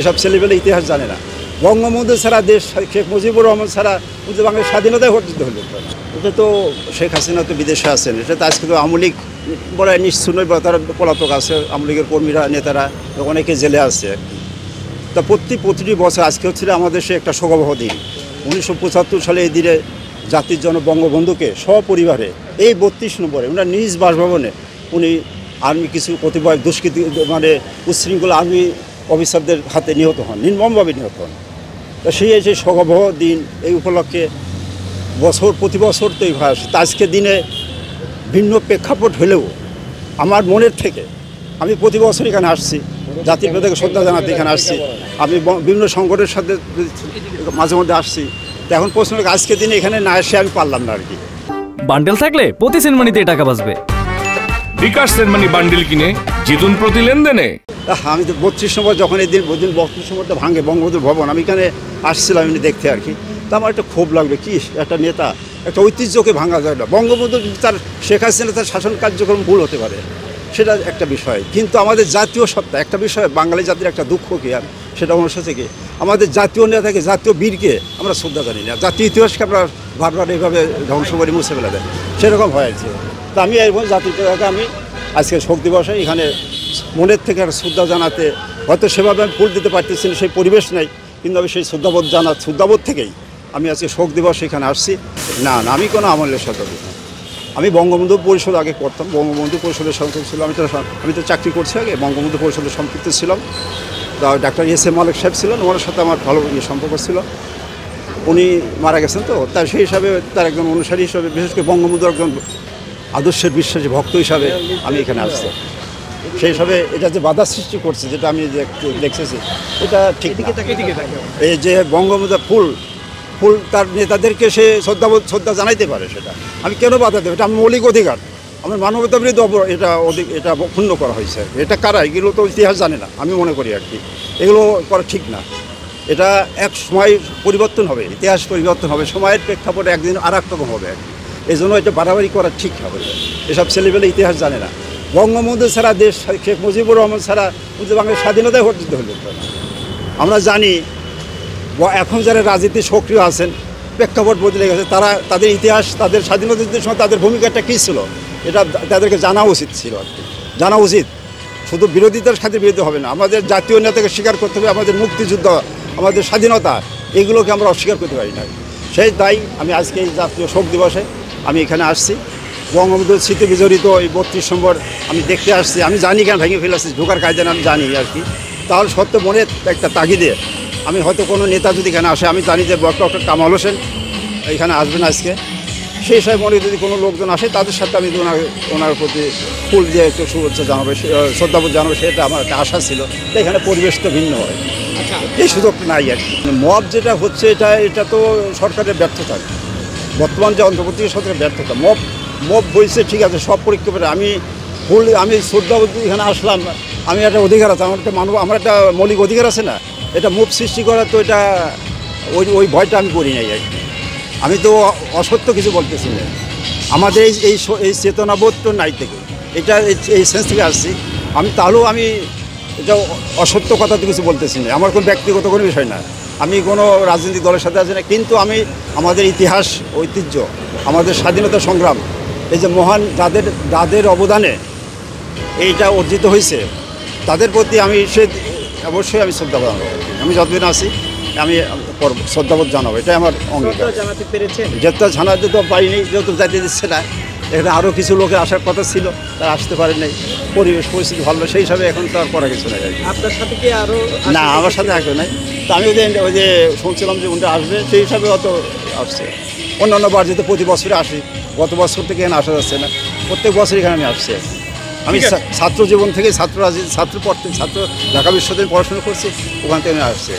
এসব ছেলেবেলে ইতিহাস জানে না। বঙ্গবন্ধু ছাড়া দেশ, শেখ মুজিবুর রহমান ছাড়া বাংলার স্বাধীনতায় অর্জিত হলো। এটা তো শেখ হাসিনা তো বিদেশে আছেন, এটা তো আজকে তো আওয়ামী লীগ বড় নিশ্চয় নয়, তার পলাতক আছে, আওয়ামী লীগের কর্মীরা নেতারা অনেকে জেলে আছে। তা প্রতিটি বছর আজকে হচ্ছিল আমাদের সে একটা শোকাবহ দিন। 1975 সালে এই দিনে জাতির জনক বঙ্গবন্ধুকে সপরিবারে এই 32 নম্বরে ওনার নিজ বাসভবনে উনি আর্মি কিছু কতিপয় দুষ্কৃতী উচ্ছৃঙ্খল আর্মি অফিসারদের হাতে নিহত হন, নির্মমভাবে নিহত হন। তা সেই শোকাবহ দিন এই উপলক্ষে প্রতি বছর তো এই ভাষ। তা আজকের দিনে ভিন্ন প্রেক্ষাপট হলেও আমার মনের থেকে আমি প্রতি বছর এখানে আসছি, জাতির প্রতি শ্রদ্ধা জানাতে এখানে আসছি। আমি বিভিন্ন সংগঠনের সাথে মাঝে মধ্যে আসছি। তো এখন প্রশ্ন আজকের দিনে এখানে না এসে আমি পারলাম না আর কি। বান্ডেল থাকলে প্রতি সেনমানিতে টাকা বাঁচবে। বিকাশ সেনমানি বান্ডেল কিনে জিতুন প্রতি লেনদেনে। আমি তো 32 নম্বর যখন এই দিন 32 নম্বরটা ভাঙে বঙ্গবন্ধুর ভবন, আমি এখানে আসছিলাম এমনি দেখতে আর কি। তা আমার একটা ক্ষোভ লাগবে, কি একটা নেতা একটা ঐতিহ্যকে ভাঙা যায় না। বঙ্গবন্ধু তার শেখ হাসিনা তার শাসন কার্যক্রম ভুল হতে পারে, সেটা একটা বিষয়, কিন্তু আমাদের জাতীয় সত্তা একটা বিষয়, বাঙালি জাতির একটা দুঃখ কি আর সেটা অনুষ্ঠিত থেকে আমাদের জাতীয় নেতাকে, জাতীয় বীরকে আমরা শ্রদ্ধা জানি না, জাতীয় ইতিহাসকে আমরা বারবার এইভাবে ধ্বংস করে মুছে ফেলে দেয়, সেরকম হয়েছে। তা আমি এরকম জাতির পিতাকে আমি আজকে শোক দিবসে এখানে মনের থেকে একটা শ্রদ্ধা জানাতে, হয়তো সেভাবে আমি ফুল দিতে পারতেছি না, সেই পরিবেশ নেই, কিন্তু আমি সেই শ্রদ্ধাবোধ থেকেই আমি আজকে শোক দিবস এখানে আসছি। না আমি কোনো আমলের সাথে না, আমি বঙ্গবন্ধু পরিষদ আগে করতাম, বঙ্গবন্ধু পরিষদের সম্পৃক্ত ছিলাম। আমি তো চাকরি করছি আগে, বঙ্গবন্ধু পরিষদের সম্পৃক্ত ছিলাম। Doctor SA. মালিক সাহেব ছিলেন, ওনার সাথে আমার ভালো সম্পর্ক ছিল। উনি মারা গেছেন, তো তার সেই হিসাবে তার একজন অনুসারী হিসাবে, বিশেষ করে বঙ্গবন্ধুর একজন আদর্শের বিশ্বাসী ভক্ত হিসাবে আমি এখানে আসছি। সেই হিসাবে এটা যে বাধা সৃষ্টি করছে, যেটা আমি দেখতেছি, এটা ঠিক। এই যে বঙ্গবন্ধু ফুল তার নেতাদেরকে সে শ্রদ্ধা জানাইতে পারে, সেটা আমি কেন বাধা দেবো? এটা আমার মৌলিক অধিকার, আমার মানবতা বিরুদ্ধে এটা ক্ষুণ্ণ করা হয়েছে। এটা কারা? এগুলো তো ইতিহাস জানে না, আমি মনে করি আর কি। এগুলো করা ঠিক না। এটা এক সময় পরিবর্তন হবে, ইতিহাস পরিবর্তন হবে, সময়ের প্রেক্ষাপটে একদিন আর এক রকম হবে আর কি। এই জন্য এটা বাড়াবাড়ি করা ঠিক হবে। এসব ছেলেবেলে ইতিহাস জানে না। বঙ্গবন্ধু ছাড়া দেশ, শেখ মুজিবুর রহমান ছাড়া বাংলার স্বাধীনতায় অর্জিত হলো। আমরা জানি এখন যারা রাজনীতি সক্রিয় আছেন, প্রেক্ষাপট বদলে গেছে, তাদের ইতিহাস, তাদের স্বাধীনতা যুদ্ধের সময় তাদের ভূমিকাটা কী ছিল, এটা তাদেরকে জানা উচিত ছিল আর কি। জানা উচিত, শুধু বিরোধিতার সাথে বিরোধী হবে না। আমাদের জাতীয় নেতাকে স্বীকার করতে হবে, আমাদের মুক্তিযুদ্ধ, আমাদের স্বাধীনতা, এগুলোকে আমরা অস্বীকার করতে পারি না। সেই তাই আমি আজকে এই জাতীয় শোক দিবসে আমি এখানে আসছি। বঙ্গবন্ধুর স্মৃতি বিজড়িত এই 32 নম্বর আমি দেখতে আসছি। আমি জানি কেন ভেঙে ফেলে আসছি, ঢোকার কায়দা আমি জানি আর কি। তাহলে সত্য মনে একটা তাগিদে আমি হয়তো কোনো নেতা যদি এখানে আসে, আমি জানি যে ডক্টর কামাল হোসেন এখানে আসবেন আজকে, সেই হিসাবে মনে যদি কোনো লোকজন আসে, তাদের সাথে আমি ওনার প্রতি ফুল দিয়ে একটু শুভেচ্ছা জানাবো, শ্রদ্ধাবোধ জানাবো, সেটা আমার একটা আশা ছিল। এখানে পরিবেশ তো ভিন্ন হয়, এই সুযোগ নাই আর কি। মব যেটা হচ্ছে, এটা তো সরকারের ব্যর্থতা, বর্তমান যে অন্তর্বর্তী সরকারের ব্যর্থতা। মব হয়েছে ঠিক আছে, সব পরীক্ষা করে আমি শ্রদ্ধাবোধ এখানে আসলাম, আমি একটা অধিকার আছে, আমার একটা মৌলিক অধিকার আছে না, এটা মুভ সৃষ্টি করা, তো এটা ওই ভয়টা আমি করি নাই আর কি। আমি তো অসত্য কিছু বলতেছি না, আমাদের এই চেতনাবোধ তো নাই থেকে, এটা এই সেন্স থেকে আসছি আমি। তাহলেও আমি এটা অসত্য কথা তো কিছু বলতেছি না, আমার কোনো ব্যক্তিগত কোনো বিষয় না, আমি কোনো রাজনৈতিক দলের সাথে আছি না, কিন্তু আমি আমাদের ইতিহাস, ঐতিহ্য, আমাদের স্বাধীনতা সংগ্রাম, এই যে মহান যাদের অবদানে এইটা অর্জিত হয়েছে, তাদের প্রতি আমি অবশ্যই আমি শ্রদ্ধা জানাবো। আমি যতদিন আছি আমি শ্রদ্ধাবোধ জানাবো, এটাই আমার অঙ্গীকার। জানাতে পেরেছেন? যেটা জানাতে তো পারিনি, যেহেতু যাইতে দিচ্ছে না। এখানে আরও কিছু লোকের আসার কথা ছিল, তারা আসতে পারে নাই, পরিবেশ পরিস্থিতি ভালো, সেই হিসাবে এখন তো আর করা কিছু নাই। আপনার সাথে কি আরও? না, আমার সাথে আসবে নাই। তা আমি ওই যে শুনছিলাম যে উনটা আসবে, সেই হিসাবে অত আসছে। অন্যান্য বার যেহেতু প্রতি বছরে আসি, গত বছর থেকে এখানে আসা যাচ্ছে না, প্রত্যেক বছর এখানে আমি আসছি। আমি ছাত্র জীবন থেকে ছাত্র ঢাকা বিশ্ববিদ্যালয়ে পড়াশোনা করছি, ওখান থেকে আমি আসছি।